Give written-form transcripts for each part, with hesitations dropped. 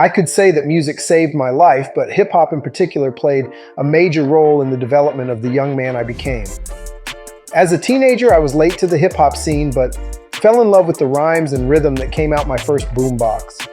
I could say that music saved my life, but hip hop in particular played a major role in the development of the young man I became. As a teenager, I was late to the hip hop scene, but fell in love with the rhymes and rhythm that came out my first boombox.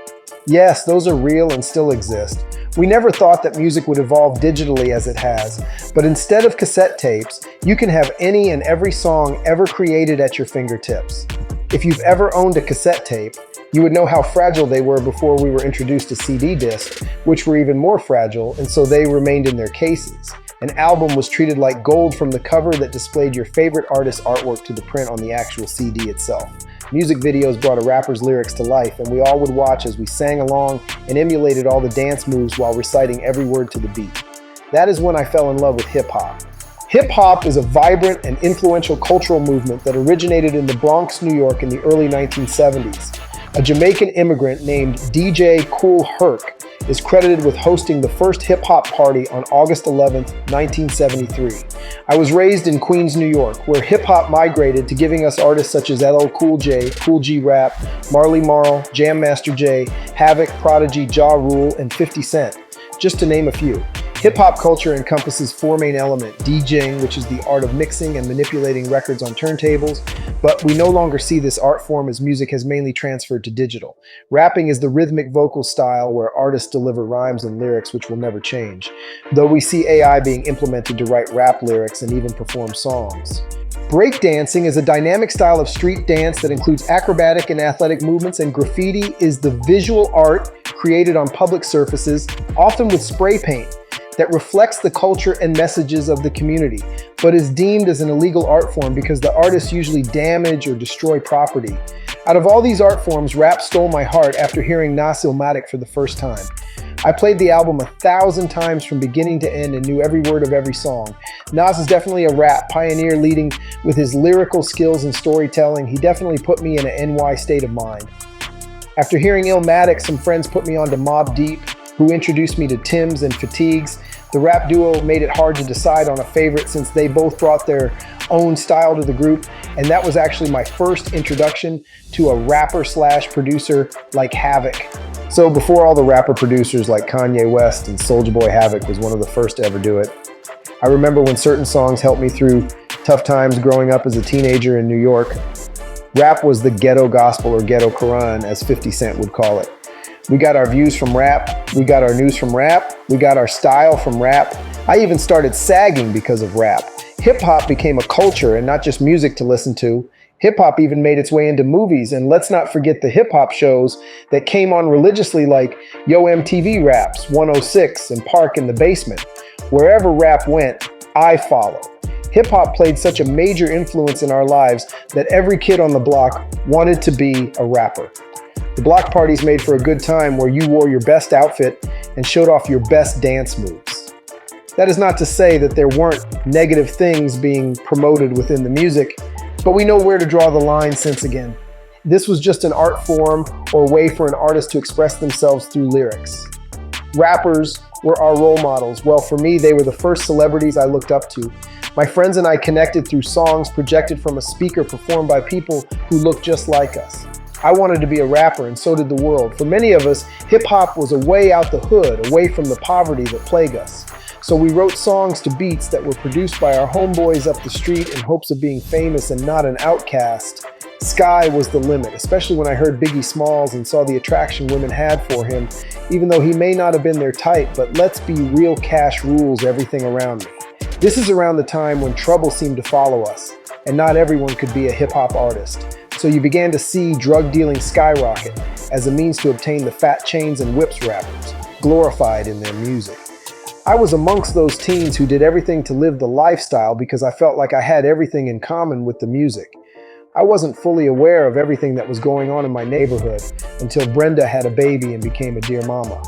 Yes, those are real and still exist. We never thought that music would evolve digitally as it has, but instead of cassette tapes, you can have any and every song ever created at your fingertips. If you've ever owned a cassette tape, you would know how fragile they were before we were introduced to CD discs, which were even more fragile, and so they remained in their cases. An album was treated like gold from the cover that displayed your favorite artist's artwork to the print on the actual CD itself. Music videos brought a rapper's lyrics to life, and we all would watch as we sang along and emulated all the dance moves while reciting every word to the beat. That is when I fell in love with hip-hop. Hip-hop is a vibrant and influential cultural movement that originated in the Bronx, New York in the early 1970s. A Jamaican immigrant named DJ Kool Herc is credited with hosting the first hip-hop party on August 11, 1973. I was raised in Queens, New York, where hip-hop migrated to giving us artists such as LL Cool J, Kool G Rap, Marley Marl, Jam Master Jay, Havoc, Prodigy, Ja Rule, and 50 Cent, just to name a few. Hip-hop culture encompasses four main elements: DJing, which is the art of mixing and manipulating records on turntables, but we no longer see this art form as music has mainly transferred to digital. Rapping is the rhythmic vocal style where artists deliver rhymes and lyrics which will never change, though we see AI being implemented to write rap lyrics and even perform songs. Breakdancing is a dynamic style of street dance that includes acrobatic and athletic movements, and graffiti is the visual art created on public surfaces, often with spray paint, that reflects the culture and messages of the community, but is deemed as an illegal art form because the artists usually damage or destroy property. Out of all these art forms, rap stole my heart after hearing Nas Illmatic for the first time. I played the album 1,000 times from beginning to end and knew every word of every song. Nas is definitely a rap pioneer, leading with his lyrical skills and storytelling. He definitely put me in an NY state of mind. After hearing Illmatic, some friends put me on to Mobb Deep, who introduced me to Tim's and Fatigues. The rap duo made it hard to decide on a favorite since they both brought their own style to the group, and that was actually my first introduction to a rapper/producer like Havoc. So before all the rapper producers like Kanye West and Soulja Boy, Havoc was one of the first to ever do it. I remember when certain songs helped me through tough times growing up as a teenager in New York. Rap was the ghetto gospel, or ghetto Quran, as 50 Cent would call it. We got our views from rap, we got our news from rap, we got our style from rap. I even started sagging because of rap. Hip-hop became a culture and not just music to listen to. Hip-hop even made its way into movies, and let's not forget the hip-hop shows that came on religiously like Yo MTV Raps, 106, and Park in the Basement. Wherever rap went, I followed. Hip-hop played such a major influence in our lives that every kid on the block wanted to be a rapper. The block parties made for a good time where you wore your best outfit and showed off your best dance moves. That is not to say that there weren't negative things being promoted within the music, but we know where to draw the line since again. This was just an art form or way for an artist to express themselves through lyrics. Rappers were our role models. Well, for me, they were the first celebrities I looked up to. My friends and I connected through songs projected from a speaker performed by people who looked just like us. I wanted to be a rapper, and so did the world. For many of us, hip-hop was a way out the hood, away from the poverty that plagued us. So we wrote songs to beats that were produced by our homeboys up the street in hopes of being famous and not an outcast. Sky was the limit, especially when I heard Biggie Smalls and saw the attraction women had for him, even though he may not have been their type, but let's be real, cash rules everything around me. This is around the time when trouble seemed to follow us, and not everyone could be a hip-hop artist. So you began to see drug dealing skyrocket as a means to obtain the fat chains and whips rappers, glorified in their music. I was amongst those teens who did everything to live the lifestyle because I felt like I had everything in common with the music. I wasn't fully aware of everything that was going on in my neighborhood until Brenda had a baby and became a dear mama.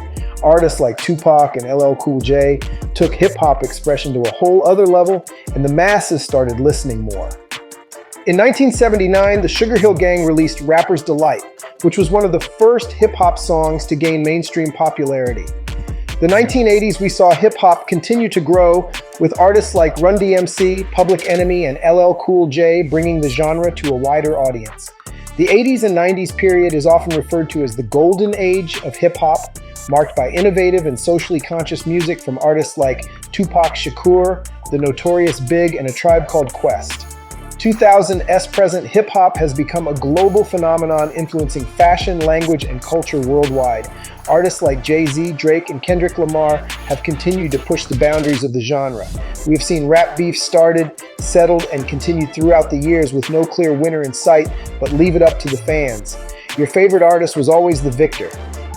Artists like Tupac and LL Cool J took hip-hop expression to a whole other level, and the masses started listening more. In 1979, the Sugar Hill Gang released Rapper's Delight, which was one of the first hip-hop songs to gain mainstream popularity. The 1980s, we saw hip-hop continue to grow, with artists like Run DMC, Public Enemy, and LL Cool J bringing the genre to a wider audience. The 80s and 90s period is often referred to as the golden age of hip-hop, marked by innovative and socially conscious music from artists like Tupac Shakur, The Notorious Big, and A Tribe Called Quest. 2000s present hip-hop has become a global phenomenon influencing fashion, language, and culture worldwide. Artists like Jay-Z, Drake, and Kendrick Lamar have continued to push the boundaries of the genre. We have seen rap beef started, settled, and continued throughout the years with no clear winner in sight, but leave it up to the fans. Your favorite artist was always the victor.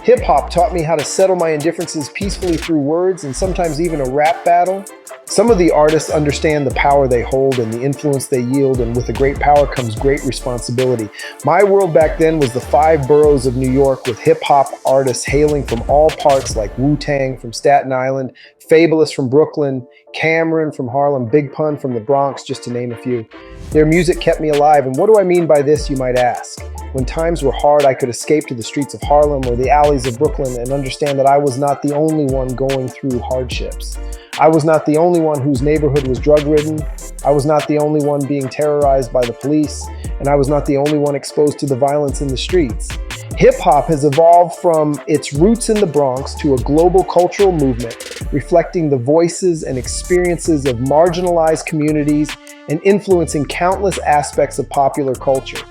Hip-hop taught me how to settle my indifferences peacefully through words and sometimes even a rap battle. Some of the artists understand the power they hold and the influence they yield, and with a great power comes great responsibility. My world back then was the 5 boroughs of New York, with hip-hop artists hailing from all parts like Wu-Tang from Staten Island, Fabulous from Brooklyn, Cameron from Harlem, Big Pun from the Bronx, just to name a few. Their music kept me alive, and what do I mean by this, you might ask? When times were hard, I could escape to the streets of Harlem or the alleys of Brooklyn and understand that I was not the only one going through hardships. I was not the only one whose neighborhood was drug-ridden. I was not the only one being terrorized by the police, and I was not the only one exposed to the violence in the streets. Hip-hop has evolved from its roots in the Bronx to a global cultural movement, reflecting the voices and experiences of marginalized communities and influencing countless aspects of popular culture.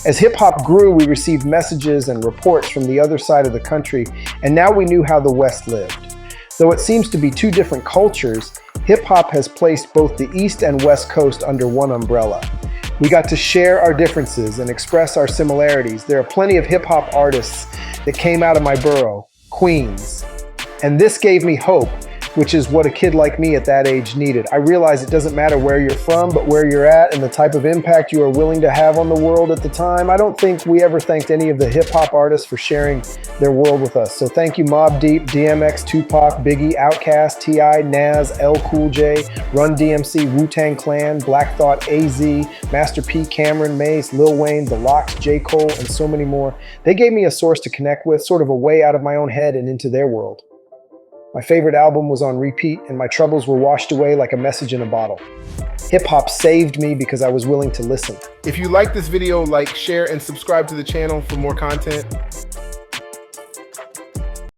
As hip-hop grew, we received messages and reports from the other side of the country, and now we knew how the West lived. Though it seems to be 2 different cultures, hip-hop has placed both the East and West Coast under one umbrella. We got to share our differences and express our similarities. There are plenty of hip-hop artists that came out of my borough, Queens, and this gave me hope, which is what a kid like me at that age needed. I realize it doesn't matter where you're from, but where you're at and the type of impact you are willing to have on the world at the time. I don't think we ever thanked any of the hip-hop artists for sharing their world with us. So thank you Mobb Deep, DMX, Tupac, Biggie, Outkast, T.I., Nas, L. Cool J, Run DMC, Wu-Tang Clan, Black Thought, AZ, Master P, Cameron, Mace, Lil Wayne, The Lox, J. Cole, and so many more. They gave me a source to connect with, sort of a way out of my own head and into their world. My favorite album was on repeat, and my troubles were washed away like a message in a bottle. Hip-hop saved me because I was willing to listen. If you like this video, like, share, and subscribe to the channel for more content.